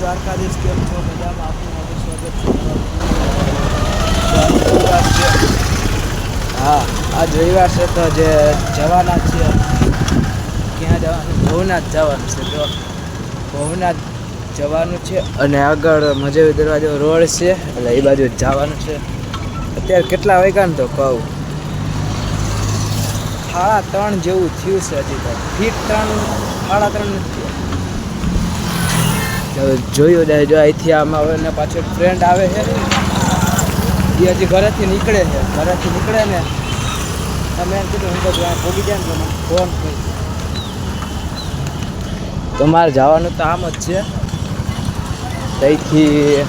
દ્વારકાધીશ કેમ છો? મજામાં? આપનું હાર્દિક સ્વાગત છે. હા, આજ રવિવાર છે તો જે જવાના છે. ક્યાં જવાનું? ભવનાથ જવાનું છે. તો ભવનાથ જવાનું છે અને આગળ મજેવી દરવાજો રોડ છે એટલે એ બાજુ જવાનું છે. અત્યારે કેટલા વાગ્યા ને તો કહું 3:30 જેવું થયું છે. હજી તો ફીટ 3:30 નથી. જોયું ને જો અહીંથી આમાં હવે ને પાછળ ફ્રેન્ડ આવે છે એ હજી ઘરેથી નીકળે છે. ઘરેથી નીકળે ને તમે એમ કીધું હું તો ભોગી જાય ને મને ફોન કરી. તમારે જવાનું તો આમ જ છે. ત્યાંથી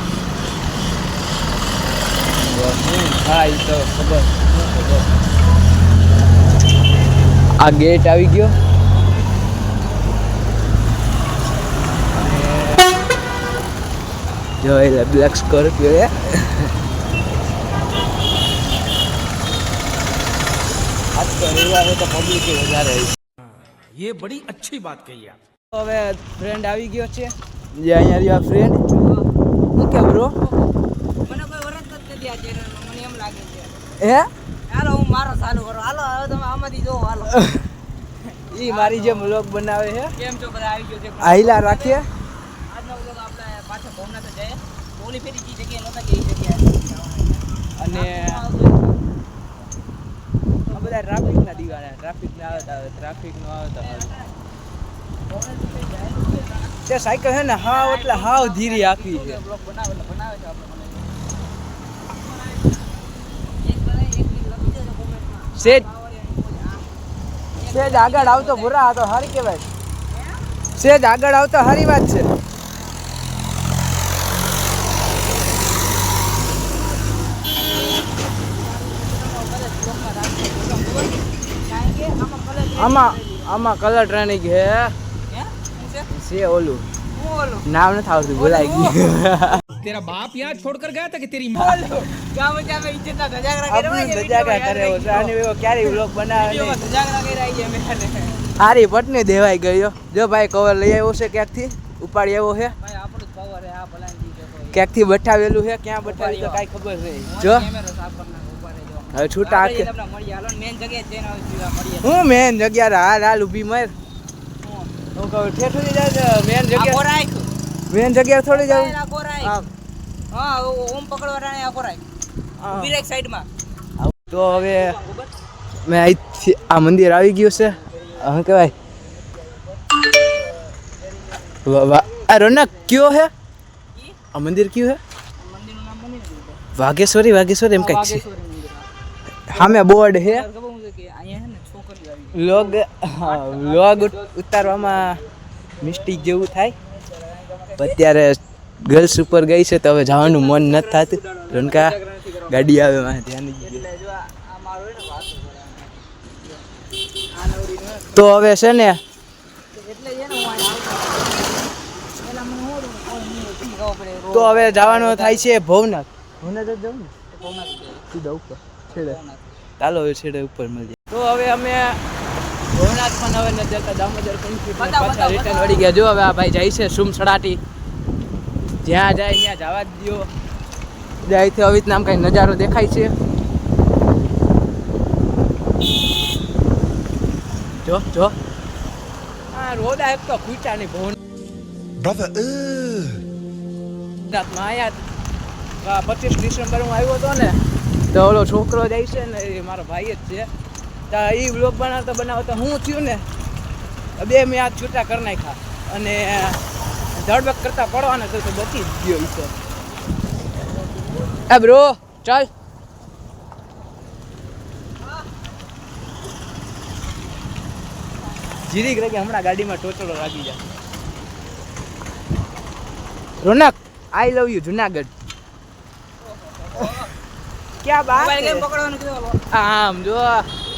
શું થાય તો ખબર. આ ગેટ આવી ગયો. जो ब्लैक स्कॉर्पियो है आज तो रविवार है तो पब्लिक ही વધારે है. ये बड़ी अच्छी बात कही आप. હવે ફ્રેન્ડ આવી ગયો છે જે અહીંયા રહ્યો ફ્રેન્ડ. હું કે બ્રો મને કોઈ વરસ નથી આ ચેનલમાં મને એમ લાગે છે. હે હાલો હું મારો ચાલુ કરો. હાલો હવે તમે આમાંથી જો હાલો. ઈ મારી જે વ્લોગ બનાવે છે. કેમ છો બધા? આવી ગયો છે આઈલા રાખીએ. આજનો વ્લોગ આપણે પાછો ભવનાથ જઈએ. ઓલી ફેરી જે જગ્યાએ નહોતા કે એ જગ્યાએ અને આ બધા ટ્રાફિકના દીવાના ટ્રાફિક ના આવતા આવે ટ્રાફિક નો આવતા તે સાયકલ છે ને હાવ એટલે હાવ ધીરી આખી છે. બ્લોગ બનાવે છે આપણે સેજ સેજ આગળ આવતો ભૂરા તો સારી કહેવાય. સેજ આગળ આવતો સારી વાત છે. આમાં કલર ટ્રેનિંગ છે ઓલું નામ નથી આવતું ભૂલાઈ ગયું. तेरा बाप यहाँ छोड़कर गया था कि तेरी माँ? ગામ જામે ઇજ્જતના ધજાગરા કર્યા આપણે ધજાગરા કરે છે અને એવો ક્યારે વ્લોગ બનાવે નહીં. ધજાગરા કર્યા છે અમે હારી પટની દેવાઈ ગયો. જો ભાઈ કવર લઈ આવ્યો છે ક્યાંકથી ઉપાડી આવ્યો છે. ભાઈ આપણું પાવર હે આ ભલાંજી કે ક્યાંકથી બઠાવેલું છે. ક્યાં બઠાવી તો કાંઈ ખબર નહીં. જો કેમેરો સાફ કરી નાખો ઉપર જો હવે છૂટા આપણે તમને મળી હાલો મેન જગ્યાએ જઈને સીધા મળીએ. હું મેન જગ્યા હાલ ઊભી મર. હું કહું ઠેઠું જાય મેન આ જગ્યા કોરાઈક મેન જગ્યા થોડી જાવ. આ કોરાઈક હા ઓમ પકડવા રાણે આ કોરાઈક ઊભી રાખ સાઈડમાં. તો હવે મેં અહીંથી આ મંદિર આવી ગયું છે. શું કહેવાય આ રોનક કયો હે? આ મંદિર કયું હે? મંદિરનું નામ મને નથી ખબર. વાઘેશ્વરી એમ કંઈક છે. વાઘેશ્વરી મંદિર. સામે બોર્ડ છે. ખબર હું છે કે અહીંયા હે ને છોકરીઓ આવી વ્લોગ ઉતારવામાં મિસ્ટેક જેવું થાય. અત્યારે ગર્લ્સ ઉપર ગઈ છે તો હવે જવાનું મન નથી થતું. રનકા ગાડી આવે માં ધ્યાન નહીં. એટલે જો આ મારો હે ને વાતો કરે આ નવરી નો તો હવે છે ને એટલે છે ને હું આ આવતો પેલા મને હોડું કોઈ નહીં પી ગાવ પડે તો હવે જવાનું થાય છે ભવનાથ. ભવનાથ જ જવું ને ભવનાથ સીધા ઉપર છેડે. ચાલો હવે છેડે ઉપર મળીએ. તો હવે અમે ભવનાથ પણ હવે નથી જતા. દામોદર પાછા રિટર્ન વળી ગયા. જો હવે આ ભાઈ જાય છે સુમસડાટી. જ્યાં જાય ત્યાં જવા જ દો. અહીંથી આવી રીતના આમ કઈ નજારો દેખાય છે. જો જો આ રોડ આ એક તો ખૂટા નહીં ભવનાથમાં આયા 25 ડિસેમ્બર હું આવ્યો હતો ને તો ઓલો છોકરો જાય છે ને એ મારો ભાઈ જ છે. તો એ વ્લોગ બનાવતો હું થયું ને 2 મેં હાથ છૂટા કરી નાખ્યા અને ધડબક કરતા પડવાના તો બચી જ ગયો છે. એ બ્રો ચાલ જીરી કરે કે હમણાં ગાડીમાં ટોચડો લાગી જાય. રોનક આઈ લવ યુ જુનાગઢ. ક્યાં બાત મોબાઈલ હે? કેમ પકડવાનું કીધું આમ જો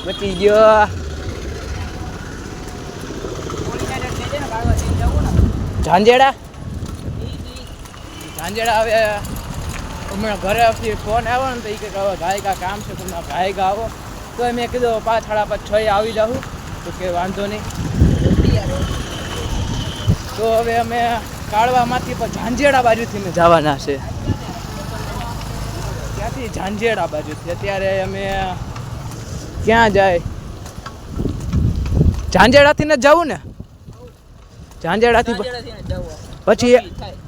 બચી ગયો. પોલીસ સ્ટેશન છે ને કાઢવા જઈને જવું ને ઝાંઝેડા ઈ ઝાંઝેડા હવે હમણાં ઘરેથી ફોન આવ્યો ને તો એ કે ભાઈ કા કામ છે તમને ભાઈ કા આવો તો મેં કીધું 5 સાડા 5 6 આવી જાઉં તો કે વાંધો નહીં. તો હવે અમે કાળવામાંથી પણ ઝાંઝેડા બાજુથી અમે જવાના છે. ત્યાંથી ઝાંઝેડા બાજુથી અત્યારે અમે ક્યાં જાય? ઝાંઝેડાથી ને જવું ને? ઝાંઝેડાથી ઝાંઝેડાથી જ જાવું. પછી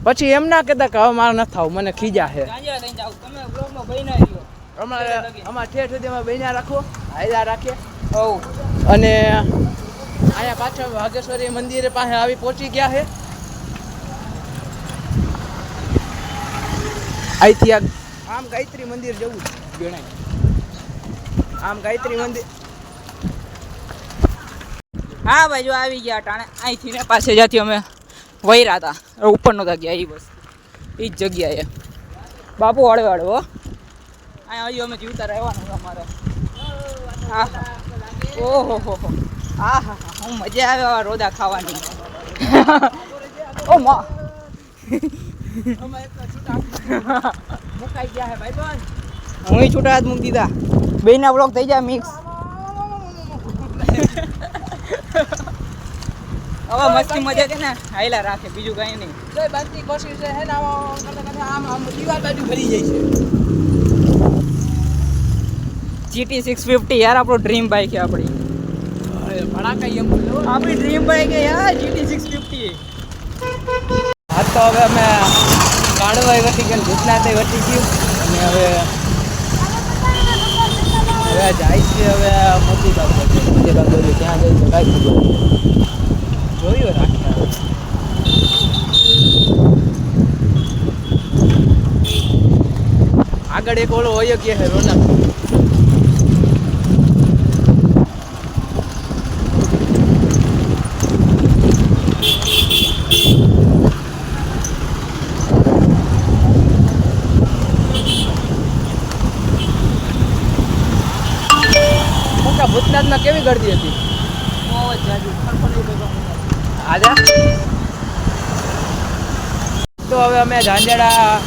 પછી એમ ના કહેતા કે હવે મારે ન થાવ, મને ખીજા છે. ઝાંઝેડા થઈને જાવું. તમે બ્લોગમાં બહીના રહ્યો. અમારે ઠેઠ સુધી અમે બન્યા રાખો, હાયલા રાખીએ. હોવ. અને અહીંયા પાછળ વાઘેશ્વરી મંદિરે પાસે આવી પહોંચી ગયા છે. અહીંથી આમ ગાયત્રી મંદિર જવું ગણાય. આમ ગાયત્રી મંદિર. હા ભાઈ જો આવી ગયા ટાણે. અહીંથી ને પાસે જ્યાંથી અમે વૈરા હતા ઉપર નહોતા ગયા એ બસ એ જ જગ્યાએ બાપુ હળવે હળવો અહીંયા હજી અમે જીવતા રહેવાનું અમારે. હા ઓહો હો હા હા હા હું મજા આવે આવા રોદા ખાવાની. ઓ માં મુકાઈ ગયા છે ભાઈ બંધ. હું છૂટા હાથ મૂકી દીધા. બેના બ્લોક થઈ જાય મિક્સ. હવે મસ્તી મજા છે ને હાઈલા રાખે બીજું કઈ નહીં. તો બનતી કોશિશ છે ને આમ આમ દીવાલ બાજુ ફરી જાય છે. GT 650 યાર આપણો ડ્રીમ બાઇક છે આપણી. ભડાકા એમ બોલો. આપણી ડ્રીમ બાઇક છે યાર GT 650. હા તો હવે અમે કાળવાઈ વટી ગયું, ભૂતનાથ વટી ગયું અને હવે જાય છે હવે મોતીબાગ બાજુ. મોતીબાગ બાજુ ત્યાં જઈ તો કાંઈ ખબર જોયું રાખ્યા. આગળ એક ઓલો હોય કે છે રોનક. ભૂતનાથમાં કેવી ગળદી હતી? બહુ જ જાજુ આજા તો હવે અમે ઝાંઝેડા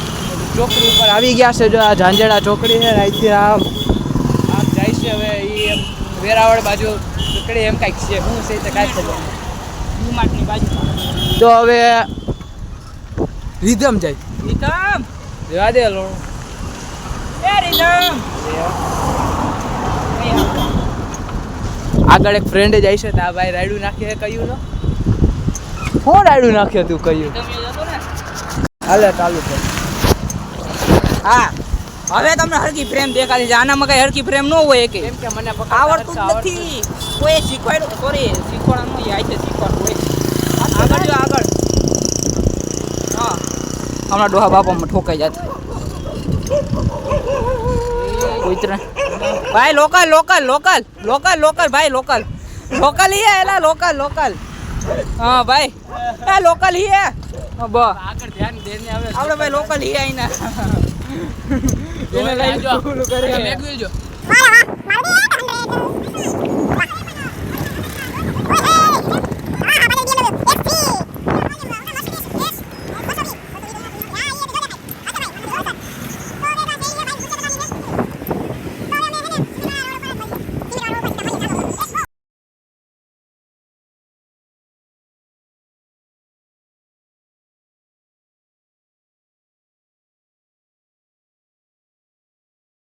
ચોકડી ઉપર આવી ગયા છે. જો આ ઝાંઝેડા ચોકડી છે, અહીંથી આમ જાય છે. હવે એ વેરાવળ બાજુ ચોકડી એમ કાંઈક છે. શું છે તે કાંઈ ખબર નહીં. ડીમાર્ટની બાજુમાં. તો હવે રીધમ જાય. રીધમ જવા દે લો. એ રીધમ આગળ એક ફ્રેન્ડ જાય છે. આ ભાઈ રાયડું નાખીએ કયું નો હું રાયડું નાખ્યો તું કયું? હાલે ચાલુ કર. હા હવે તમને હરકી ફ્રેમ દેખાડી છે. આનામાં કઈ હરકી ફ્રેમ ન હોય કે કેમ કે મને આવડતું જ નથી. કોઈ શીખવાડ્યું સોરી શીખવાડવાનું હોય છે શીખવાનું હોય. આગળ જો આગળ. હા હમણાં ડોહા બાપામાં ઠોકાઈ જાત. ઉતરે ભાઈ local local local local local ભાઈ લોકલ લોકલ ही है एला લોકલ લોકલ. હા ભાઈ એ લોકલ ही है. બ આગળ ધ્યાન દેને આવે. આપણે ભાઈ લોકલ ही આઈના એને લઈ જો કરે મેગવી જો.